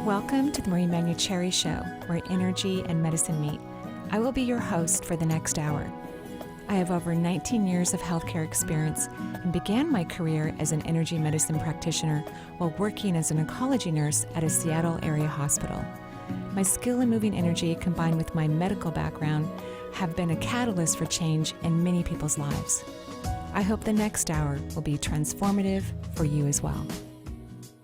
Welcome to the Manuchehri Show, where energy and medicine meet. I will be your host for the next hour. I have over 19 years of healthcare experience and began my career as an energy medicine practitioner while working as an oncology nurse at a Seattle area hospital. My skill in moving energy combined with my medical background have been a catalyst for change in many people's lives. I hope the next hour will be transformative for you as well.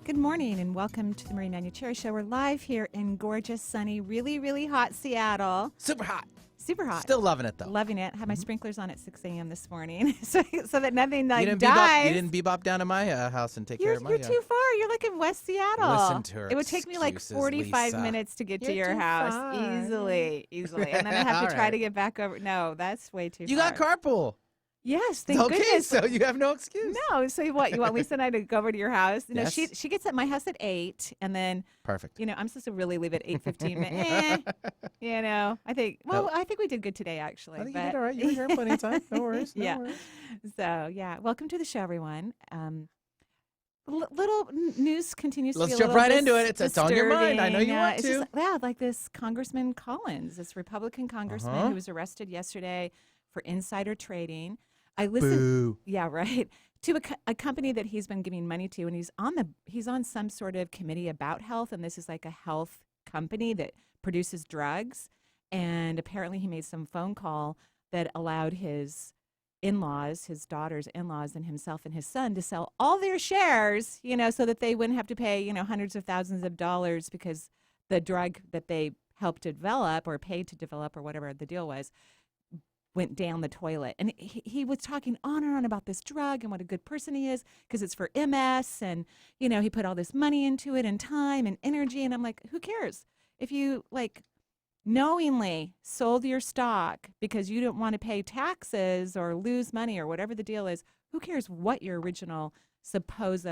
Good morning and welcome to the Marie Manuchehri Show. We're live here in gorgeous, sunny, really, really hot Seattle. Super hot. Super hot. Still loving it, though. Loving it. Had my sprinklers on at 6 a.m. this morning so that nothing You didn't dies. You didn't bebop down to my house and take care of my You're too far. You're like in West Seattle. Listen to her It would take me like excuses, 45 Lisa. minutes to get to You're your too house. far. Easily. And then I have to All try right. to get back over. No, that's way too You far. got carpool. Yes, thank Okay, goodness. so you have no excuse. No, so you want Lisa and I to go over to your house? You know, Yes. she gets at my house at 8, and then Perfect. I'm supposed to really leave at 8:15. I think we did good today actually. I think but, you did all right. You were here plenty of time. No worries. No Yeah. worries. So welcome to the show, everyone. Little news continues to Let's be a jump little right into it. It's on your mind. I know you disturbing. want It's to. just, like this Congressman Collins, this Republican congressman who was arrested yesterday for insider trading. I listened. Boo. Yeah, right. To a company that he's been giving money to, and he's on some sort of committee about health, and this is like a health company that produces drugs. And apparently, he made some phone call that allowed his in-laws, his daughter's in-laws, and himself and his son to sell all their shares, so that they wouldn't have to pay, hundreds of thousands of dollars because the drug that they helped develop or paid to develop or whatever the deal was went down the toilet. And he was talking on and on about this drug and what a good person he is because it's for MS. And, he put all this money into it and time and energy. And I'm like, who cares? If you knowingly sold your stock because you didn't want to pay taxes or lose money or whatever the deal is, who cares what your original supposed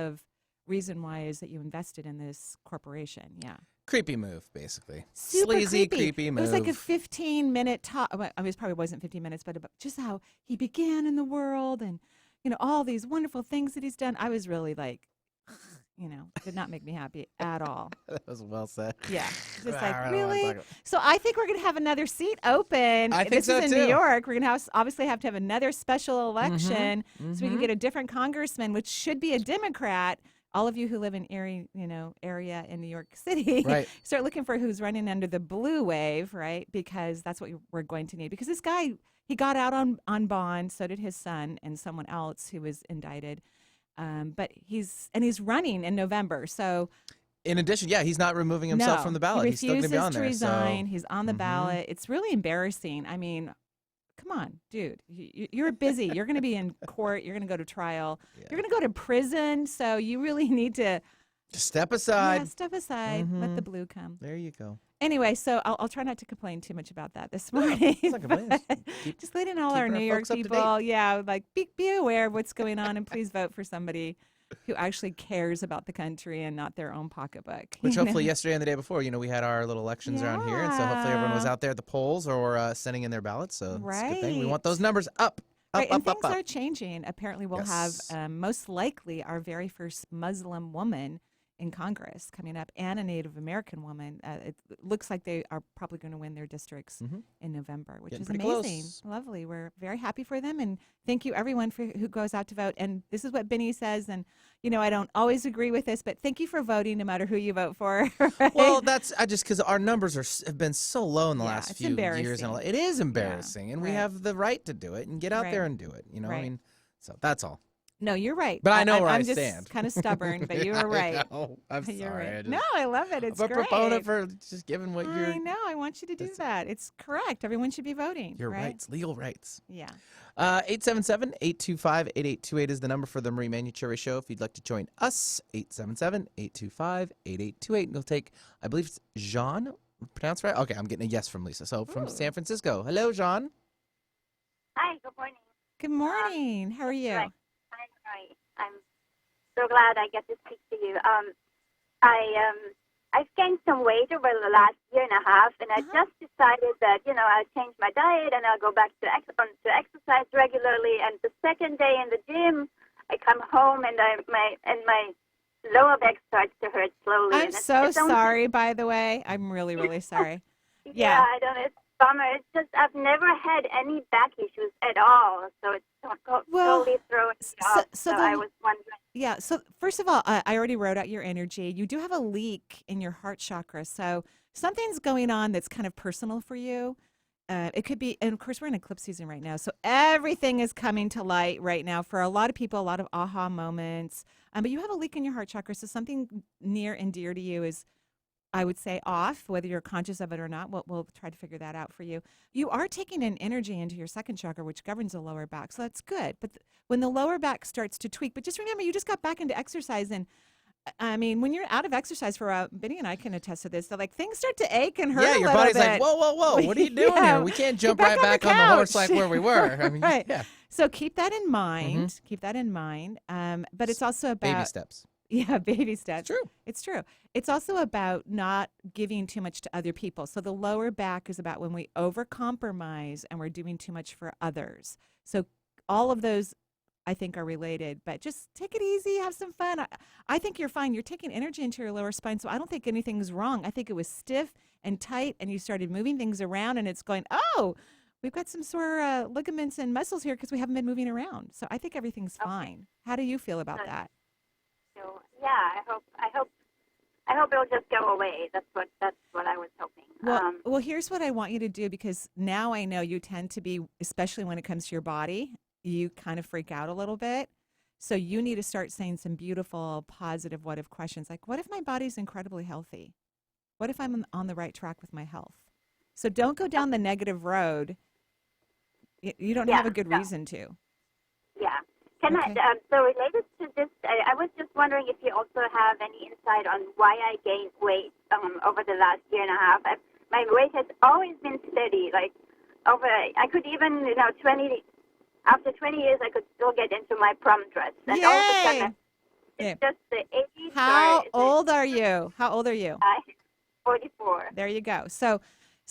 reason why is that you invested in this corporation? Yeah. Creepy move, basically. Super Sleazy, creepy move. It was like a 15-minute talk. Well, I mean, it probably wasn't 15 minutes, but about just how he began in the world and, all these wonderful things that he's done. I was really did not make me happy at all. That was well said. Yeah. Just I don't wanna really? talk about- So I think we're going to have another seat open. I think this so, is in too. New York. We're going to obviously have to have another special election so we can Mhm. get a different congressman, which should be a Democrat. All of you who live in area in New York City, Right. start looking for who's running under the blue wave, right? Because that's what we're going to need. Because this guy, he got out on bond. So did his son and someone else who was indicted. But he's running in November. So In addition, he's not removing himself from the ballot. He He's still going to be on refuses to there. resign. So. He's on the ballot. It's really embarrassing. I mean, come on, dude. You're busy. You're going to be in court. You're going to go to trial. Yeah. You're going to go to prison. So you really need to Just step aside. step aside. Let the blue come. There you go. Anyway, so I'll try not to complain too much about that this morning. it's not complaining. but just letting all our keeping our New York folks up to people, be aware of what's going on, and please vote for somebody who actually cares about the country and not their own pocketbook. Which hopefully yesterday and the day before, we had our little elections around here. And so hopefully everyone was out there at the polls or sending in their ballots. So it's a good thing. We want those numbers up. Right, and up, things up. are changing. Apparently, we'll Yes. have most likely our very first Muslim woman in Congress coming up, and a Native American woman. It looks like they are probably going to win their districts in November, which Getting is pretty amazing. close. Lovely. We're very happy for them, and thank you everyone who goes out to vote. And this is what Benny says, and I don't always agree with this, but thank you for voting, no matter who you vote for. Right? Well, that's just because our numbers have been so low in the last it's few years. embarrassing. And it is embarrassing, and we right. have the right to do it and get out Right. there and do it. I Right. mean, so that's all. No, you're right. But I know where I'm I just stand. kind of stubborn, but you are right. I'm You're sorry. right. No, I love it. It's I'm a great. proponent for just giving what you're. I know. I want you to do That's it. that. It's correct. Everyone should be voting. Your right? rights, legal rights. Yeah. 877-825-8828 is the number for the Marie Manuchehri Show. If you'd like to join us, 877-825-8828. And we'll take, I believe it's Jean, pronounced right? Okay, I'm getting a yes from Lisa. So from San Francisco. Hello, Jean. Hi, good morning. Good morning. How are you? Right. I'm so glad I get to speak to you. I've gained some weight over the last year and a half, and I just decided that I'll change my diet and I'll go back to exercise regularly. And the second day in the gym, I come home and my lower back starts to hurt slowly. I'm And so it's only, sorry, by the way. I'm really, really sorry. yeah, I don't know. It's a bummer. It's just I've never had any back issues at all, so it's Well, totally throwing me so, off. so So the I was wondering. yeah. So first of all, I already wrote out your energy. You do have a leak in your heart chakra, so something's going on that's kind of personal for you. It could be, and of course, we're in eclipse season right now, so everything is coming to light right now for a lot of people. A lot of aha moments. But you have a leak in your heart chakra, so something near and dear to you is, I would say, off, whether you're conscious of it or not. We'll try to figure that out for you. You are taking an energy into your second chakra, which governs the lower back. So that's good. But when the lower back starts to tweak, but just remember, you just got back into exercise. And I mean, when you're out of exercise for a while, Benny and I can attest to this. So, like, things start to ache and hurt Yeah, a your little body's bit. like, whoa, whoa, whoa. What are you doing Yeah, here? We can't jump get right back on on the the horse couch. like where we were. I mean, Right. yeah. So keep that in mind. Keep that in mind. But it's also about Baby steps. yeah, baby steps. It's true. It's true. It's also about not giving too much to other people. So the lower back is about when we overcompromise and we're doing too much for others. So all of those, I think, are related. But just take it easy, have some fun. I think you're fine. You're taking energy into your lower spine, so I don't think anything's wrong. I think it was stiff and tight, and you started moving things around, and it's going, oh, we've got some sore ligaments and muscles here because we haven't been moving around. So I think everything's fine. How do you feel about that? So, yeah, I hope it'll just go away. That's what I was hoping. Well, here's what I want you to do, because now I know you tend to be, especially when it comes to your body, you kind of freak out a little bit. So you need to start saying some beautiful, positive what if questions, like, what if my body's incredibly healthy? What if I'm on the right track with my health? So don't go down the negative road. You don't have a good reason to. Yeah. Can I? So related to this, I was just wondering if you also have any insight on why I gained weight over the last year and a half. My weight has always been steady. Like I could even, after 20 years, I could still get into my prom dress. And all of a sudden, it's just the age. How old are you? How old are you? 44. There you go. So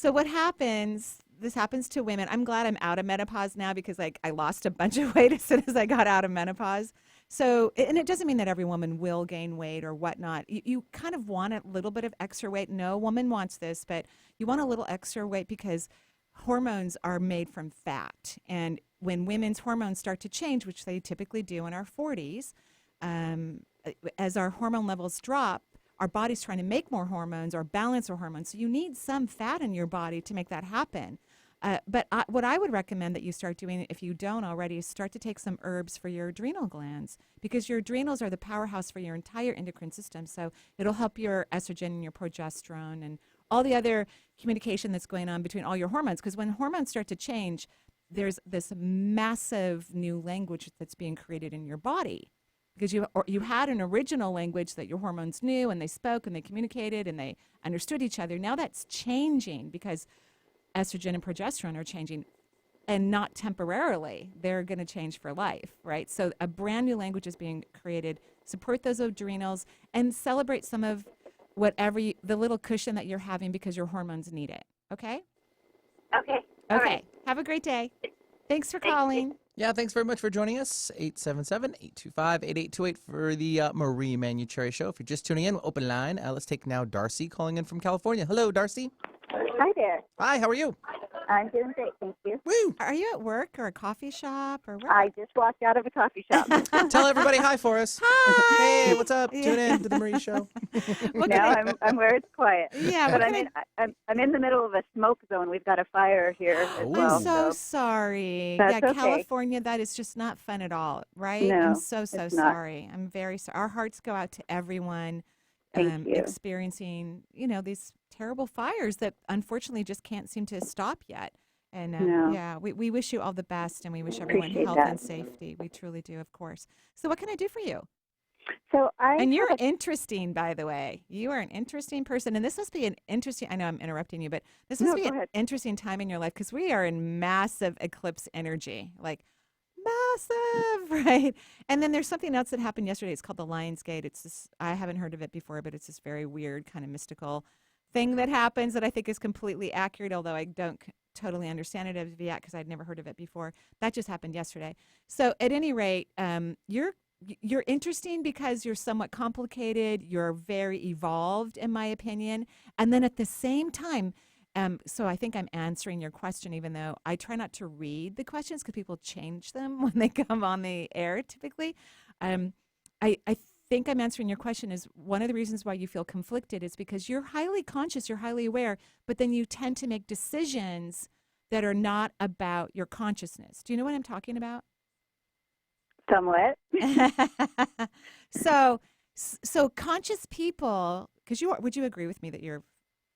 what happens? This happens to women. I'm glad I'm out of menopause now, because like I lost a bunch of weight as soon as I got out of menopause. So, and it doesn't mean that every woman will gain weight or whatnot. You kind of want a little bit of extra weight. No woman wants this, but you want a little extra weight because hormones are made from fat. And when women's hormones start to change, which they typically do in our 40s, as our hormone levels drop, our body's trying to make more hormones or balance our hormones. So you need some fat in your body to make that happen. But what I would recommend that you start doing, if you don't already, is start to take some herbs for your adrenal glands, because your adrenals are the powerhouse for your entire endocrine system. So it'll help your estrogen and your progesterone and all the other communication that's going on between all your hormones. Because when hormones start to change, there's this massive new language that's being created in your body. Because you had an original language that your hormones knew, and they spoke and they communicated and they understood each other. Now that's changing because estrogen and progesterone are changing, and not temporarily. They're going to change for life, right? So a brand new language is being created. Support those adrenals and celebrate some of the little cushion that you're having, because your hormones need it. Okay? Okay. All right. Have a great day. Thanks for calling. Yeah, thanks very much for joining us. 877-825-8828 for the Marie Manuchehri Show. If you're just tuning in, open line. Let's take now Darcy calling in from California. Hello, Darcy. Hi there. Hi, how are you? I'm doing great, thank you. Woo! Are you at work or a coffee shop or where? I just walked out of a coffee shop. Tell everybody hi for us. Hi. Hey, what's up? Tune in to the Marie Show. Now I'm where it's quiet. Yeah, but I'm in the middle of a smoke zone. We've got a fire here as well. I'm so sorry. That's Yeah, okay. California, that is just not fun at all, right? No, I'm so it's not. sorry. I'm very sorry. Our hearts go out to everyone Thank you. experiencing, these terrible fires that unfortunately just can't seem to stop yet. And No. yeah, we wish you all the best, and we wish everyone Appreciate health that. and safety. We truly do, of course. So what can I do for you? So And you're interesting, by the way. You are an interesting person. And this must be an interesting, I know I'm interrupting you, but this must No, be go an ahead. interesting time in your life, because we are in massive eclipse energy, like massive, right? And then there's something else that happened yesterday. It's called the Lion's Gate. It's this, I haven't heard of it before, but it's this very weird kind of mystical thing that happens that I think is completely accurate, although I don't totally understand it as of yet because I'd never heard of it before. That just happened yesterday. So at any rate, you're you're interesting because you're somewhat complicated. You're very evolved, in my opinion. And then at the same time, so I think I'm answering your question, even though I try not to read the questions because people change them when they come on the air typically. I think I'm answering your question is one of the reasons why you feel conflicted is because you're highly conscious, you're highly aware, but then you tend to make decisions that are not about your consciousness. Do you know what I'm talking about? Somewhat. so so conscious people, because would you agree with me that you're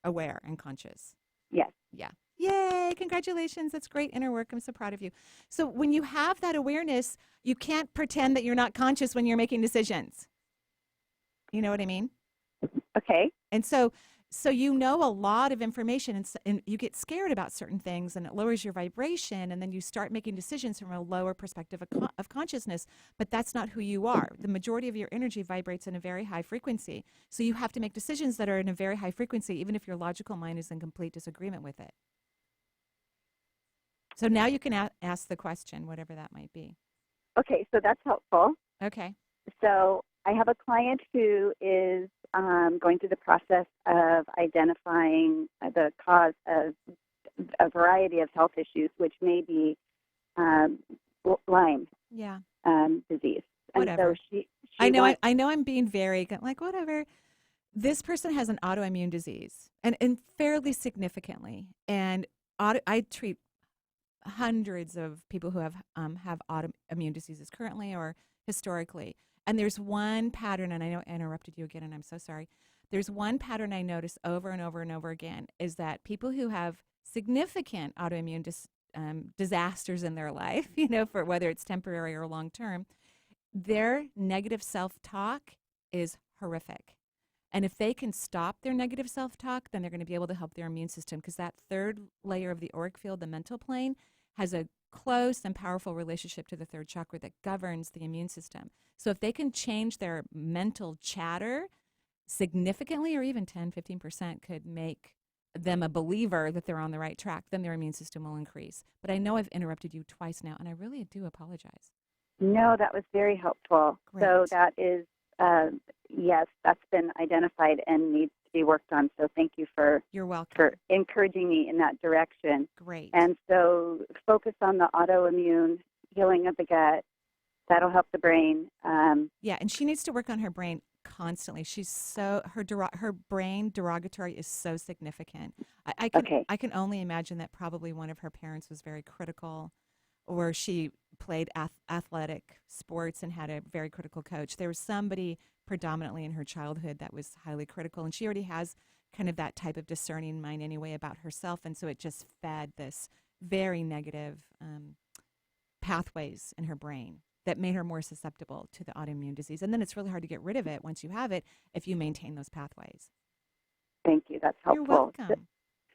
aware and conscious? Yes. Yeah. Yay, congratulations. That's great inner work. I'm so proud of you. So when you have that awareness, you can't pretend that you're not conscious when you're making decisions. You know what I mean? Okay. And so you know a lot of information, and you get scared about certain things, and it lowers your vibration, and then you start making decisions from a lower perspective of consciousness, but that's not who you are. The majority of your energy vibrates in a very high frequency, so you have to make decisions that are in a very high frequency, even if your logical mind is in complete disagreement with it. So now you can ask the question, whatever that might be. Okay, so that's helpful. Okay. So I have a client who is going through the process of identifying the cause of a variety of health issues, which may be Lyme disease. And Whatever. so she I know I'm being very like whatever. This person has an autoimmune disease, and fairly significantly. And I treat hundreds of people who have autoimmune diseases currently or historically. And there's one pattern, and I know I interrupted you again, and I'm so sorry. There's one pattern I notice over and over and over again is that people who have significant autoimmune disasters in their life, for whether it's temporary or long term, their negative self-talk is horrific. And if they can stop their negative self-talk, then they're going to be able to help their immune system, because that third layer of the auric field, the mental plane, has a close and powerful relationship to the third chakra that governs the immune system. So if they can change their mental chatter significantly, or even 10-15% could make them a believer that they're on the right track, then their immune system will increase. But I know I've interrupted you twice now, and I really do apologize. No, that was very helpful. Great. So that is, yes, that's been identified and needs to be worked on. So thank you for You're welcome. for encouraging me in that direction. Great. And so focus on the autoimmune healing of the gut. That'll help the brain. Yeah, and she needs to work on her brain constantly. She's so her brain derogatory is so significant. I can only imagine that probably one of her parents was very critical, or she played athletic sports and had a very critical coach. There was somebody predominantly in her childhood that was highly critical, and she already has kind of that type of discerning mind anyway about herself, and so it just fed this very negative pathways in her brain that made her more susceptible to the autoimmune disease. And then it's really hard to get rid of it once you have it if you maintain those pathways. Thank you. That's helpful. You're welcome.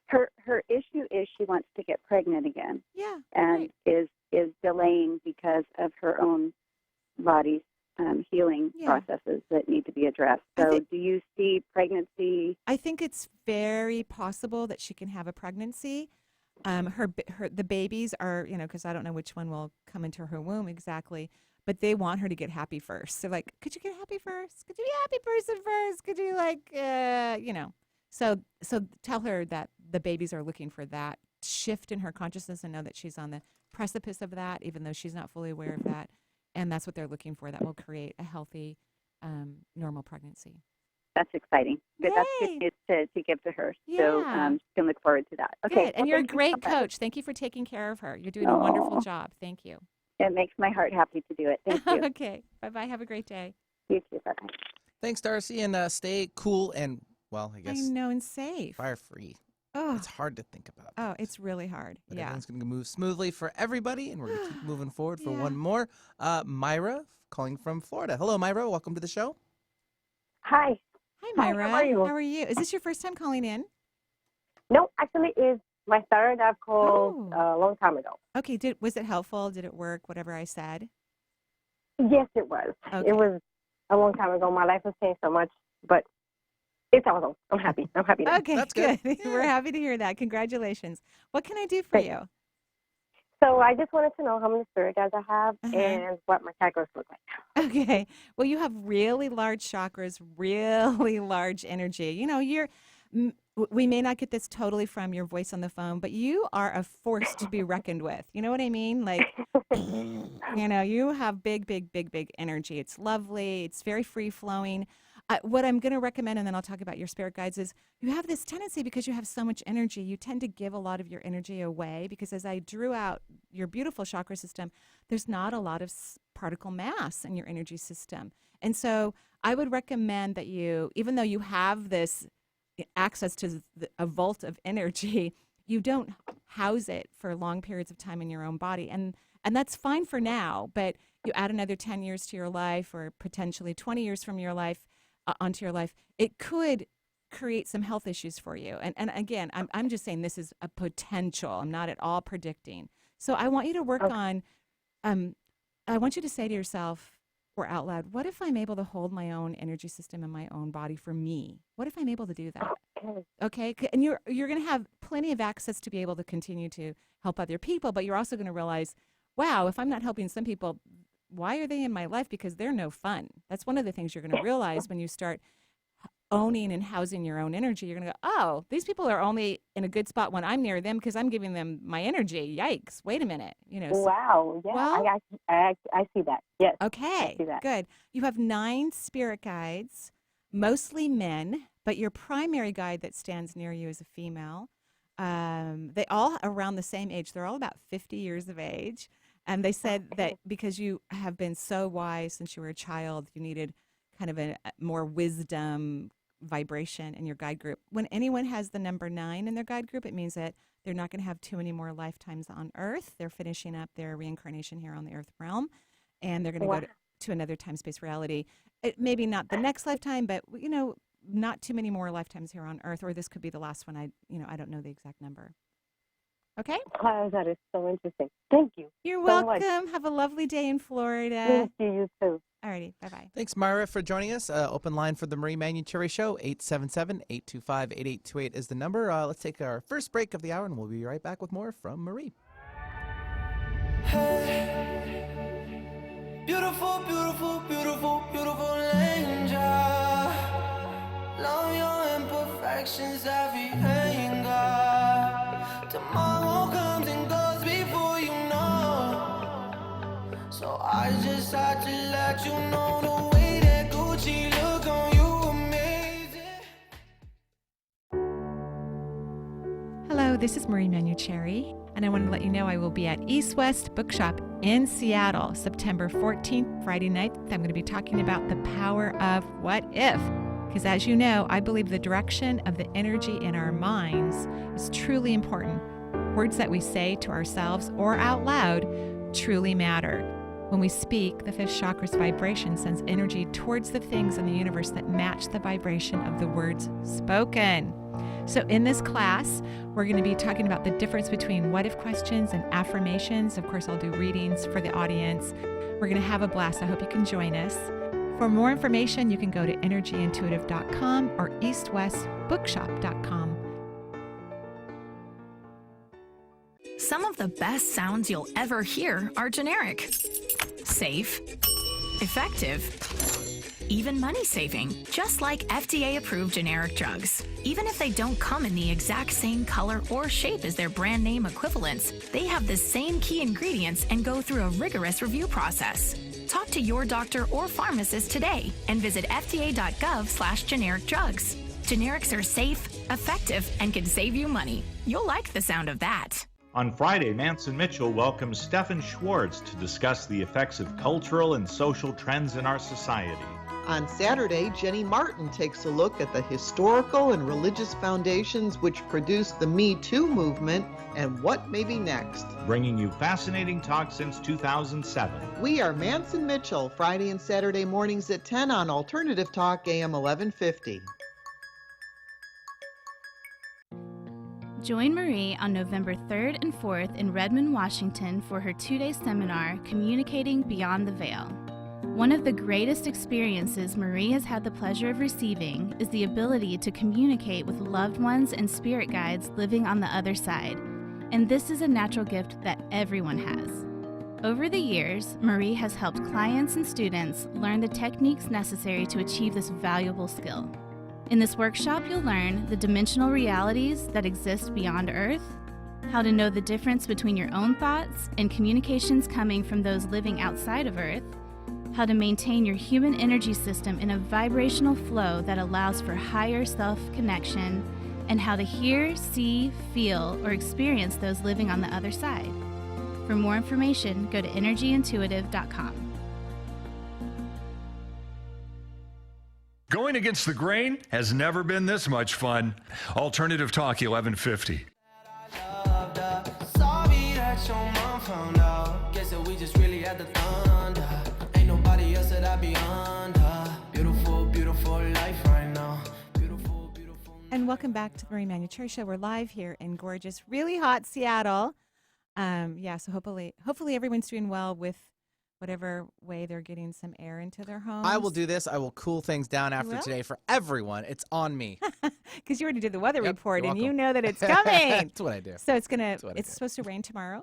Her issue is she wants to get pregnant again. Yeah. And right. is delaying because of her own body's healing processes that need to be addressed. So do you see pregnancy? I think it's very possible that she can have a pregnancy. The babies are, because I don't know which one will come into her womb exactly, but they want her to get happy first. So like, could you get happy first? Could you be a happy person first? Could you So tell her that the babies are looking for that shift in her consciousness, and know that she's on the precipice of that, even though she's not fully aware of that. And that's what they're looking for. That will create a healthy, normal pregnancy. That's exciting. Good. That's good news to give to her. Yeah. So she can look forward to that. Okay. Good. And you're a great coach. Thank you for taking care of her. You're doing a wonderful job. Thank you. It makes my heart happy to do it. Thank you. Okay. Bye-bye. Have a great day. You too. Bye-bye. Thanks, Darcy, and stay cool and, well, I guess, I know, and safe. fire-free. Oh. It's hard to think about. Oh, it's really hard. But yeah. everything's going to move smoothly for everybody, and we're going to keep moving forward for one more. Myra, calling from Florida. Hello, Myra. Welcome to the show. Hi. Hi, Myra. Hi, how are you? How are you? Is this your first time calling in? No, actually, it's my third. I've called a long time ago. Okay. Was it helpful? Did it work? Whatever I said? Yes, it was. Okay. It was a long time ago. My life has changed so much, but it's awesome. I'm happy. I'm happy now. Okay, That's good. We're happy to hear that. Congratulations. What can I do for you? So I just wanted to know how many spirit guides I have and what my chakras look like. Okay. Well, you have really large chakras, really large energy. You know, we may not get this totally from your voice on the phone, but you are a force to be reckoned with. You know what I mean? Like, you know, you have big, big, big, big energy. It's lovely. It's very free flowing. What I'm going to recommend, and then I'll talk about your spirit guides, is you have this tendency because you have so much energy, you tend to give a lot of your energy away because as I drew out your beautiful chakra system, there's not a lot of particle mass in your energy system. And so I would recommend that you, even though you have this access to a vault of energy, you don't house it for long periods of time in your own body. And that's fine for now, but you add another 10 years to your life or potentially 20 years from your life onto your life, it could create some health issues for you. And again, I'm just saying this is a potential. I'm not at all predicting. So I want you to work on, I want you to say to yourself or out loud, what if I'm able to hold my own energy system in my own body for me? What if I'm able to do that? Okay. And you're going to have plenty of access to be able to continue to help other people, but you're also going to realize, wow, if I'm not helping some people, why are they in my life? Because they're no fun. That's one of the things you're going to realize when you start owning and housing your own energy. You're going to go, oh, these people are only in a good spot when I'm near them because I'm giving them my energy. Yikes. Wait a minute. You know. Wow. Yeah, well, I see that. Yes. Okay. I see that. Good. You have 9 spirit guides, mostly men, but your primary guide that stands near you is a female. They all around the same age. They're all about 50 years of age. And they said that because you have been so wise since you were a child, you needed kind of a more wisdom vibration in your guide group. When anyone has the number 9 in their guide group, it means that they're not going to have too many more lifetimes on Earth. They're finishing up their reincarnation here on the Earth realm, and they're going to go to another time-space reality. Maybe not the next lifetime, but, you know, not too many more lifetimes here on Earth, or this could be the last one. I don't know the exact number. Okay? Oh, that is so interesting. Thank you. You're so welcome. Much. Have a lovely day in Florida. Thank you. You too. Alrighty. Bye-bye. Thanks, Myra, for joining us. Open line for the Marie Manuchehri Show. 877-825-8828 is the number. Let's take our first break of the hour, and we'll be right back with more from Marie. Hey, beautiful, beautiful, beautiful, beautiful angel. Love your imperfections, every anger. Tomorrow comes and goes before you know. So I just had to let you know the way that Gucci look on you amazing. Hello, this is Marie Manuchehri, and I want to let you know I will be at East West Bookshop in Seattle, September 14th, Friday night. I'm going to be talking about the power of what if. Because as you know, I believe the direction of the energy in our minds is truly important. Words that we say to ourselves or out loud truly matter. When we speak, the 5th chakra's vibration sends energy towards the things in the universe that match the vibration of the words spoken. So in this class, we're going to be talking about the difference between what if questions and affirmations. Of course, I'll do readings for the audience. We're going to have a blast. I hope you can join us. For more information, you can go to energyintuitive.com or eastwestbookshop.com. Some of the best sounds you'll ever hear are generic, safe, effective, even money-saving, just like FDA-approved generic drugs. Even if they don't come in the exact same color or shape as their brand name equivalents, they have the same key ingredients and go through a rigorous review process. Talk to your doctor or pharmacist today and visit fda.gov/generic drugs. Generics are safe, effective, and can save you money. You'll like the sound of that. On Friday, Manson Mitchell welcomes Stefan Schwartz to discuss the effects of cultural and social trends in our society. On Saturday, Jenny Martin takes a look at the historical and religious foundations which produced the Me Too movement and what may be next. Bringing you fascinating talk since 2007. We are Manson Mitchell, Friday and Saturday mornings at 10 on Alternative Talk, AM 1150. Join Marie on November 3rd and 4th in Redmond, Washington for her 2-day seminar, Communicating Beyond the Veil. One of the greatest experiences Marie has had the pleasure of receiving is the ability to communicate with loved ones and spirit guides living on the other side. and this is a natural gift that everyone has. Over the years, Marie has helped clients and students learn the techniques necessary to achieve this valuable skill. In this workshop, you'll learn the dimensional realities that exist beyond Earth, how to know the difference between your own thoughts and communications coming from those living outside of Earth, how to maintain your human energy system in a vibrational flow that allows for higher self-connection, and how to hear, see, feel, or experience those living on the other side. For more information, go to energyintuitive.com. Going against the grain has never been this much fun. Alternative Talk 1150. Sorry that your mom found out. Guess that we just really had the thunder. Ain't nobody else that I be under. Beautiful, beautiful life right now. Beautiful, beautiful. And welcome back to the Marie Manuchehri Show. We're live here in gorgeous, really hot Seattle. So hopefully everyone's doing well with whatever way they're getting some air into their homes. I will do this. I will cool things down after today for everyone. It's on me. Because you already did the weather report you're and you welcome. know that it's coming. That's what I do. So it's supposed to rain tomorrow?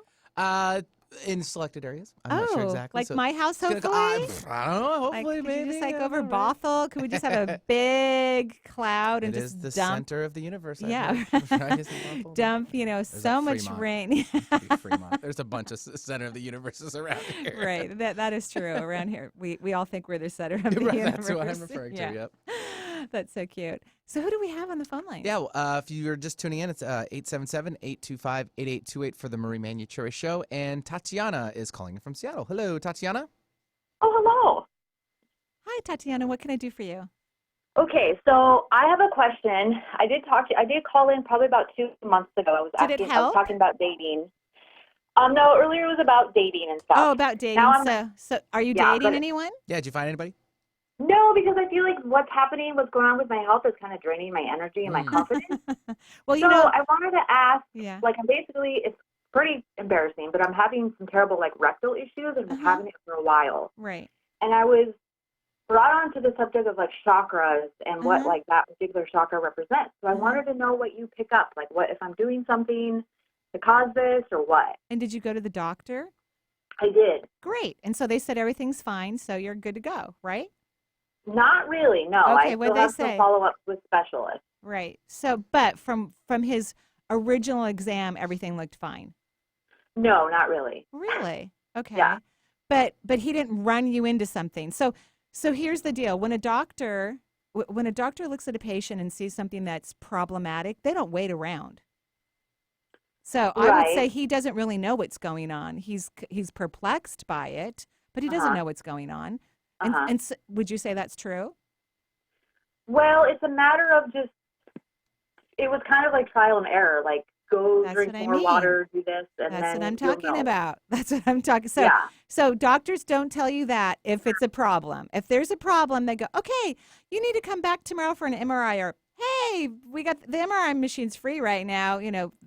In selected areas. I'm not sure exactly. Like my house, hopefully? I don't know. Hopefully, could maybe. You just over Bothell? Could we just have a big cloud and it just is the dump? center of the universe. Yeah. Dump, so much rain. There's a bunch of center of the universes around here. Right. That is true. Around here, we all think we're the center of the universe. That's what I'm referring to, yep. That's so cute. So who do we have on the phone line? Yeah, well, if you're just tuning in, it's 877-825-8828 for the Marie Manuchehri Show. And Tatiana is calling from Seattle. Hello, Tatiana. Oh, hello. Hi, Tatiana. What can I do for you? Okay, so I have a question. I did call in probably about 2 months ago. I was talking about dating. No, earlier it was about dating and stuff. Oh, about dating. So are you dating anyone? Yeah, did you find anybody? No, because I feel like what's going on with my health is kind of draining my energy and my confidence. Well, I wanted to ask, yeah. it's pretty embarrassing, but I'm having some terrible rectal issues and been having it for a while. Right. And I was brought on to the subject of chakras and what that particular chakra represents. So I wanted to know what you pick up, what if I'm doing something to cause this or what. And did you go to the doctor? I did. Great. And so they said everything's fine, so you're good to go, right? Not really, no. Okay, I what'd still they have say? some follow-ups with specialists. Right. So, but from his original exam, everything looked fine. No, not really. Really? Okay. Yeah. But he didn't run you into something. So here's the deal. When a doctor looks at a patient and sees something that's problematic, they don't wait around. So I would say he doesn't really know what's going on. He's perplexed by it, but he doesn't know what's going on. And so, would you say that's true? Well, it's a matter of it was kind of like trial and error, go drink more water, do this, and that's what I'm talking about. That's what I'm talking. So doctors don't tell you that if it's a problem. If there's a problem, they go, okay, you need to come back tomorrow for an MRI, or hey, we got the MRI machine's free right now.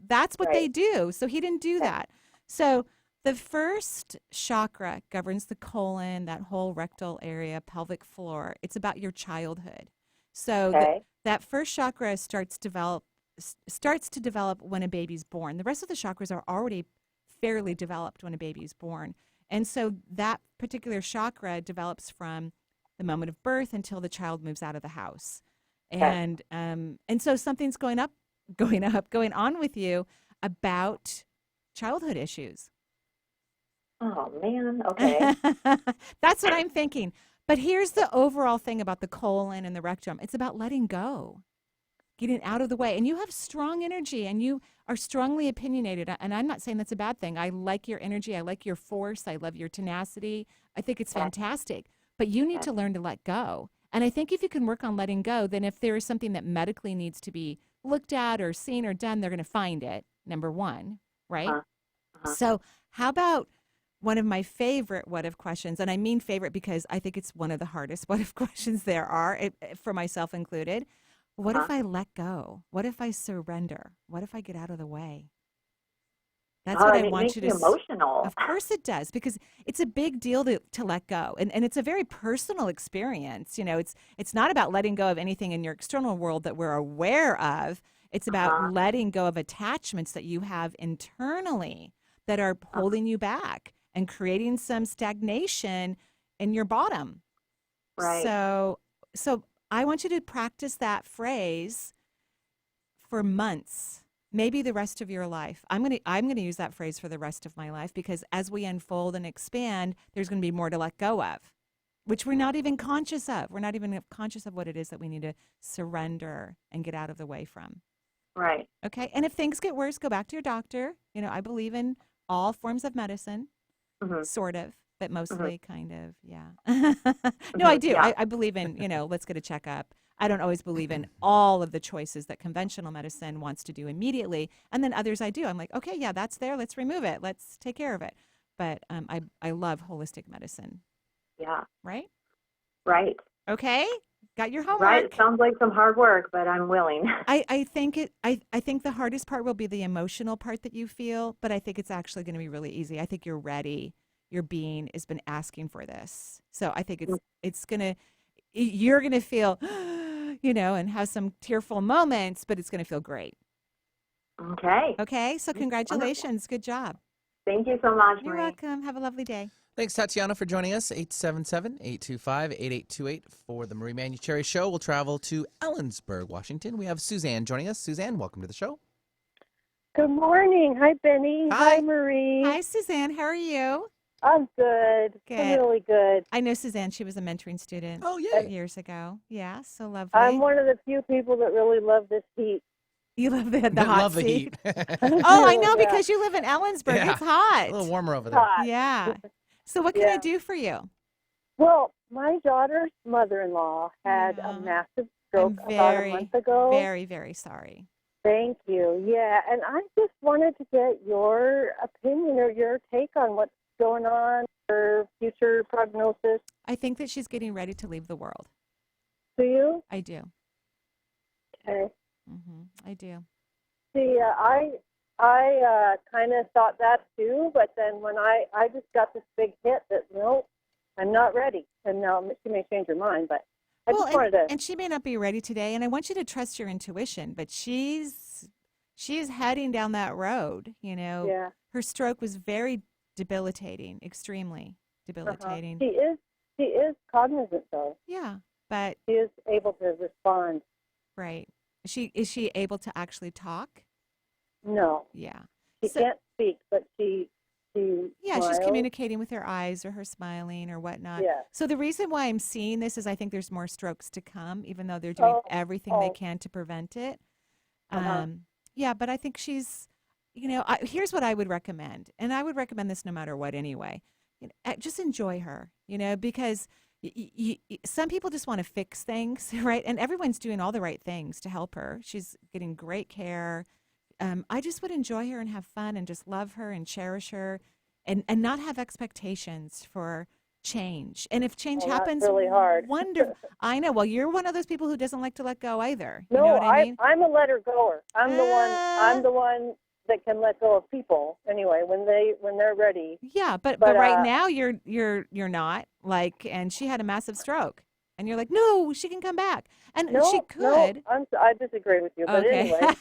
That's what they do. So he didn't do that. So the first chakra governs the colon, that whole rectal area, pelvic floor. It's about your childhood. So that first chakra starts to develop when a baby's born. The rest of the chakras are already fairly developed when a baby's born. And so that particular chakra develops from the moment of birth until the child moves out of the house. And so something's going on with you about childhood issues. Oh, man. Okay. That's what I'm thinking. But here's the overall thing about the colon and the rectum. It's about letting go, getting out of the way. And you have strong energy and you are strongly opinionated. And I'm not saying that's a bad thing. I like your energy. I like your force. I love your tenacity. I think it's fantastic. But you need to learn to let go. And I think if you can work on letting go, then if there is something that medically needs to be looked at or seen or done, they're going to find it, number one, right? So how about one of my favorite what if questions, and I mean favorite because I think it's one of the hardest what if questions there are, for myself included. What if I let go? What if I surrender? What if I get out of the way? That's what I it want makes you me to. emotional. Of course it does, because it's a big deal to let go, and it's a very personal experience. It's not about letting go of anything in your external world that we're aware of. It's about letting go of attachments that you have internally that are holding you back and creating some stagnation in your bottom. Right. So I want you to practice that phrase for months, maybe the rest of your life. I'm gonna use that phrase for the rest of my life, because as we unfold and expand, there's going to be more to let go of, which we're not even conscious of. We're not even conscious of what it is that we need to surrender and get out of the way from. Right. Okay. And if things get worse, go back to your doctor. I believe in all forms of medicine, sort of, but mostly kind of, yeah. No, I do. Yeah. I believe in, let's get a checkup. I don't always believe in all of the choices that conventional medicine wants to do immediately. And then others I do. I'm like, okay, yeah, that's there. Let's remove it. Let's take care of it. But I love holistic medicine. Yeah. Right? Right. Okay. Got your homework. Right. It sounds like some hard work, but I'm willing. I think the hardest part will be the emotional part that you feel, but I think it's actually going to be really easy. I think you're ready. Your being has been asking for this. So I think you're going to feel, and have some tearful moments, but it's going to feel great. Okay. Okay. So congratulations. Wonderful. Good job. Thank you so much, You're Marie. welcome. Have a lovely day. Thanks, Tatiana, for joining us. 877-825-8828 for the Marie Manuchehri Show. We'll travel to Ellensburg, Washington. We have Suzanne joining us. Suzanne, welcome to the show. Good morning. Hi, Benny. Hi, Marie. Hi, Suzanne. How are you? I'm good. Good. I'm really good. I know Suzanne. She was a mentoring student. Oh, yeah. Years ago. Yeah, so lovely. I'm one of the few people that really love this heat. You love the hot love the seat. heat. Oh, I know, because you live in Ellensburg. Yeah. It's hot. A little warmer over there. Hot. Yeah. So what can I do for you? Well, my daughter's mother-in-law had a massive stroke about a month ago. Very, very sorry. Thank you. Yeah, and I just wanted to get your opinion or your take on what's going on, her future prognosis. I think that she's getting ready to leave the world. Do you? I do. Okay. I do. See, I kind of thought that too, but then when I just got this big hit that, no, I'm not ready. And now she may change her mind, but I just wanted to. And she may not be ready today, and I want you to trust your intuition, but she's heading down that road, Yeah. Her stroke was very debilitating, extremely debilitating. She is cognizant though. Yeah, but she is able to respond. Right. Is she able to actually talk? No. Yeah. She can't speak, but she yeah, smiles. she's communicating with her eyes or her smiling or whatnot. Yeah. So the reason why I'm seeing this is I think there's more strokes to come, even though they're doing everything they can to prevent it. Yeah, but I think she's, here's what I would recommend, and I would recommend this no matter what anyway. Just enjoy her, because some people just want to fix things, right? And everyone's doing all the right things to help her. She's getting great care. I just would enjoy her and have fun and just love her and cherish her and not have expectations for change. And if change happens, that's really hard. Wonderful. I know. Well, you're one of those people who doesn't like to let go either. You No, know what I mean? I'm a let her goer. I'm the one that can let go of people anyway when they're ready. Yeah, but right now you're not, and she had a massive stroke. And you're like, no, she can come back. And she could. No, I disagree with you. But Okay. anyway,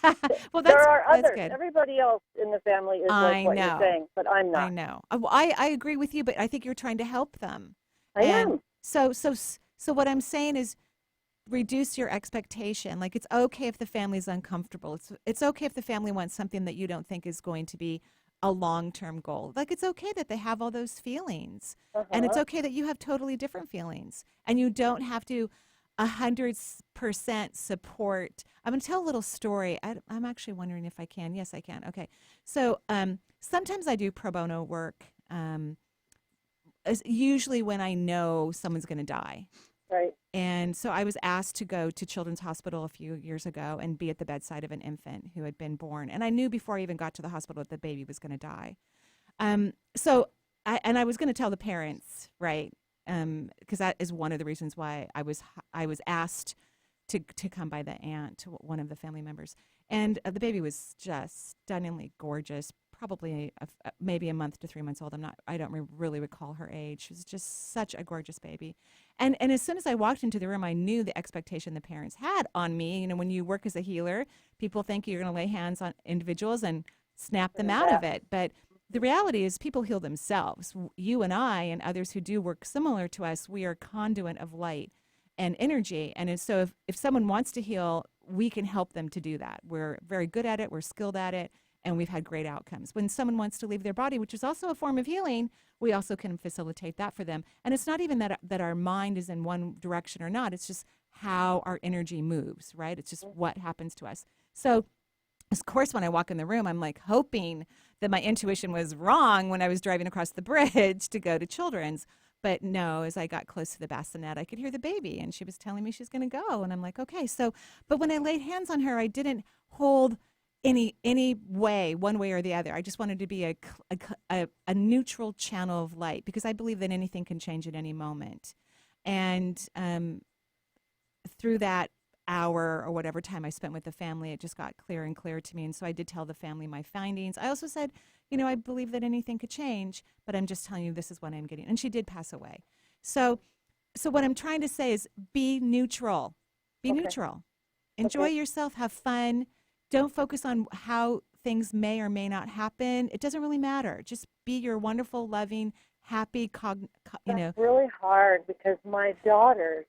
well, there are that's others. good. Everybody else in the family is like what you're saying, but I'm not. I know. I agree with you, but I think you're trying to help them. I am. So what I'm saying is reduce your expectation. Like, it's okay if the family's uncomfortable. It's okay if the family wants something that you don't think is going to be a long-term goal. Like, it's okay that they have all those feelings. And it's okay that you have totally different feelings. And you don't have to 100% support. I'm going to tell a little story. I'm actually wondering if I can. Yes, I can. Okay. So sometimes I do pro bono work, usually when I know someone's going to die. Right. And so I was asked to go to Children's Hospital a few years ago and be at the bedside of an infant who had been born. And I knew before I even got to the hospital that the baby was going to die. So I was going to tell the parents, right? Because that is one of the reasons why I was asked to come by the aunt, one of the family members. And the baby was just stunningly gorgeous, probably maybe a month to 3 months old. I don't really recall her age. She was just such a gorgeous baby. And as soon as I walked into the room, I knew the expectation the parents had on me. You know, when you work as a healer, people think you're going to lay hands on individuals and snap them out of it. But the reality is people heal themselves. You and I and others who do work similar to us, we are a conduit of light and energy. And so if someone wants to heal, we can help them to do that. We're very good at it. We're skilled at it. And we've had great outcomes. When someone wants to leave their body, which is also a form of healing, we also can facilitate that for them. And it's not even that our mind is in one direction or not. It's just how our energy moves, right? It's just what happens to us. So, of course, when I walk in the room, I'm like hoping that my intuition was wrong when I was driving across the bridge to go to Children's. But no, as I got close to the bassinet, I could hear the baby, and she was telling me she's going to go. And I'm like, okay. So, but when I laid hands on her, I didn't hold any way, one way or the other. I just wanted to be a neutral channel of light, because I believe that anything can change at any moment. And through that hour or whatever time I spent with the family, it just got clearer and clearer to me. And so I did tell the family my findings. I also said, you know, I believe that anything could change, but I'm just telling you this is what I'm getting. And she did pass away. So what I'm trying to say is be neutral. Be neutral. Enjoy yourself. Have fun. Don't focus on how things may or may not happen. It doesn't really matter. Just be your wonderful, loving, happy, That's really hard because my daughter's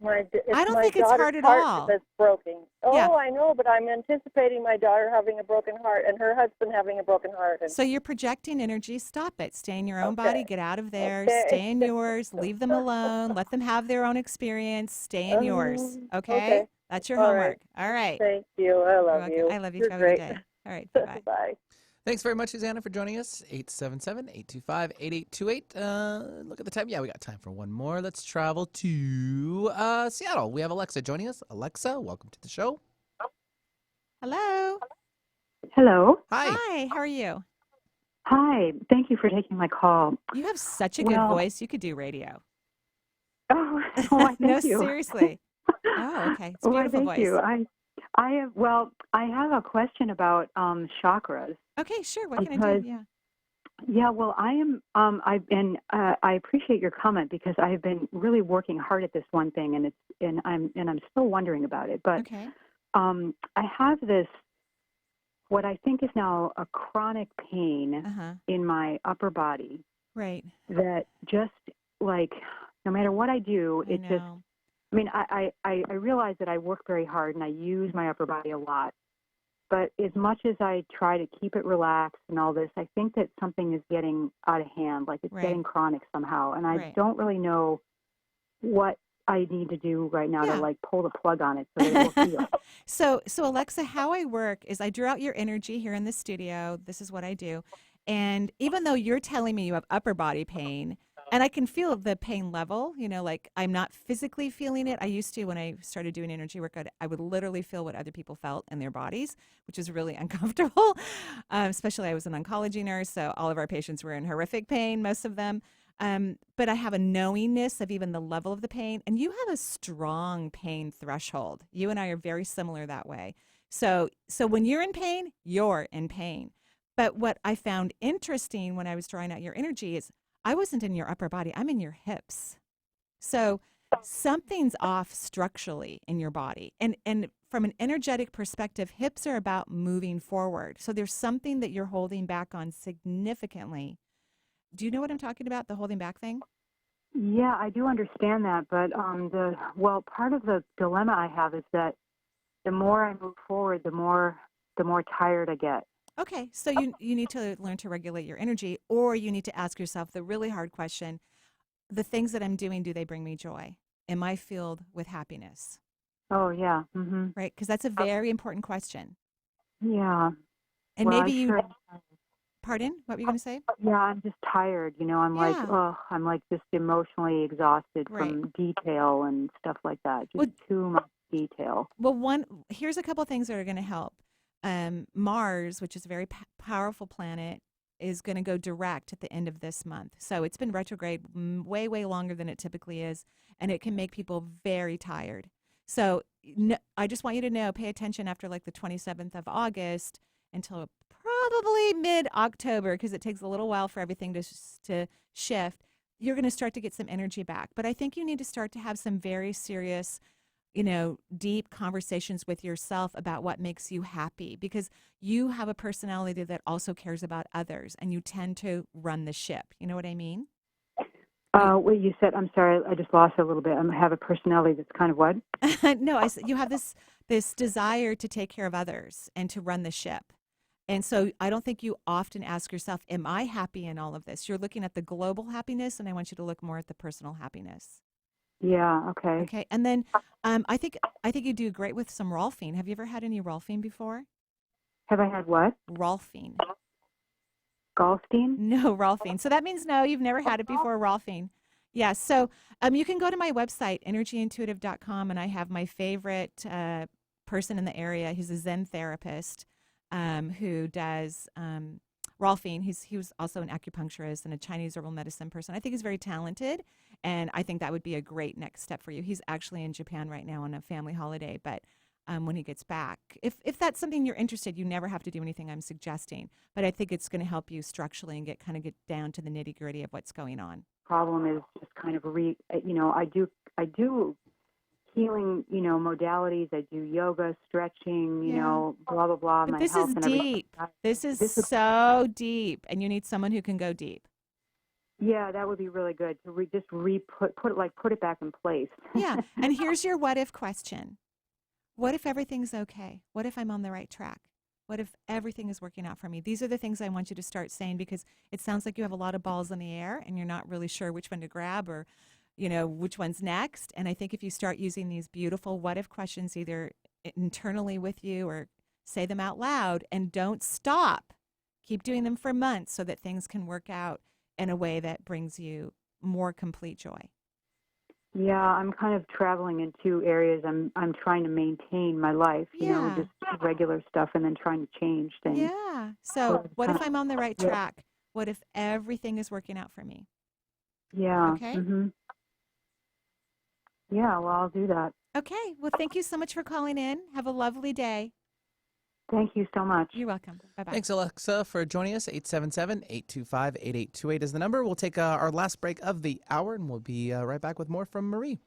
I don't think it's hard at all. That's broken. Oh, yeah. I know, but I'm anticipating my daughter having a broken heart and her husband having a broken heart. So you're projecting energy. Stop it. Stay in your own body. Get out of theirs. Stay in yours. Leave them alone. Let them have their own experience. Stay in yours. Okay? That's your homework. All right. Thank you. I love you. I love you. You're Have great. a good day. All right. Bye-bye. Bye. Thanks very much, Susanna, for joining us. 877-825-8828. Look at the time. Yeah, we got time for one more. Let's travel to Seattle. We have Alexa joining us. Alexa, welcome to the show. Hello. Hello. Hi. How are you? Hi. Thank you for taking my call. You have such a good voice. You could do radio. Oh, why, no, thank you. Seriously. Oh, okay. It's a beautiful thank voice. you. I have a question about chakras. Okay, sure. What can I do? Yeah. Yeah, well, I appreciate your comment because I have been really working hard at this one thing, and I'm still wondering about it. But I have this, what I think is now a chronic pain in my upper body. Right. That just like no matter what I do, it just. I mean, I realize that I work very hard and I use my upper body a lot. But as much as I try to keep it relaxed and all this, I think that something is getting out of hand, like it's getting chronic somehow. And I don't really know what I need to do right now to like pull the plug on it so that it will heal. So Alexa, how I work is I drew out your energy here in the studio. This is what I do. And even though you're telling me you have upper body pain, and I can feel the pain level, you know, like I'm not physically feeling it. I used to when I started doing energy work, I would literally feel what other people felt in their bodies, which is really uncomfortable. Especially I was an oncology nurse, so all of our patients were in horrific pain, most of them. But I have a knowingness of even the level of the pain. And you have a strong pain threshold. You and I are very similar that way. So when you're in pain, you're in pain. But what I found interesting when I was drawing out your energy is I wasn't in your upper body. I'm in your hips. So something's off structurally in your body. And from an energetic perspective, hips are about moving forward. So there's something that you're holding back on significantly. Do you know what I'm talking about, the holding back thing? Yeah, I do understand that. But part of the dilemma I have is that the more I move forward, the more tired I get. Okay, so you need to learn to regulate your energy, or you need to ask yourself the really hard question, the things that I'm doing, do they bring me joy? Am I filled with happiness? Oh, yeah. Mm-hmm. Right, because that's a very important question. Yeah. And maybe pardon? What were you going to say? Yeah, I'm just tired. You know, I'm like just emotionally exhausted from detail and stuff like that. Just too much detail. Well, here's a couple things that are going to help. Mars, which is a very powerful planet, is going to go direct at the end of this month. So it's been retrograde way, way longer than it typically is, and it can make people very tired. So I just want you to know, pay attention after like the 27th of August until probably mid-October, because it takes a little while for everything to shift, you're going to start to get some energy back. But I think you need to start to have some very serious, deep conversations with yourself about what makes you happy, because you have a personality that also cares about others, and you tend to run the ship. You know what I mean? What you said, I'm sorry, I just lost it a little bit. I have a personality that's kind of what? No, I said you have this desire to take care of others and to run the ship. And so I don't think you often ask yourself, am I happy in all of this? You're looking at the global happiness, and I want you to look more at the personal happiness. Yeah, okay. Okay. And then I think you do great with some Rolfine. Have you ever had any Rolfine before? Have I had what? Rolfine. Galstein? No, Rolfine. So that means no, you've never had it before, Rolfine. Yeah. So you can go to my website, energyintuitive.com, and I have my favorite person in the area. He's a Zen therapist who does Rolfine. He was also an acupuncturist and a Chinese herbal medicine person. I think he's very talented, and I think that would be a great next step for you. He's actually in Japan right now on a family holiday, but when he gets back, if that's something you're interested, you never have to do anything I'm suggesting, but I think it's going to help you structurally and get down to the nitty gritty of what's going on. Problem is just kind of I do healing, modalities. I do yoga, stretching, blah blah blah. But my this health is and deep. everything. This is so deep, and you need someone who can go deep. Yeah, that would be really good to put it back in place. Yeah, and here's your what if question. What if everything's okay? What if I'm on the right track? What if everything is working out for me? These are the things I want you to start saying, because it sounds like you have a lot of balls in the air and you're not really sure which one to grab or, which one's next. And I think if you start using these beautiful what if questions either internally with you or say them out loud, and don't stop. Keep doing them for months so that things can work out in a way that brings you more complete joy. Yeah, I'm kind of traveling in two areas. I'm trying to maintain my life, just regular stuff, and then trying to change things. Yeah. So what if I'm on the right track? What if everything is working out for me? Yeah. Okay. Mm-hmm. Yeah, well, I'll do that. Okay. Well, thank you so much for calling in. Have a lovely day. Thank you so much. You're welcome. Bye-bye. Thanks, Alexa, for joining us. 877-825-8828 is the number. We'll take our last break of the hour, and we'll be right back with more from Marie.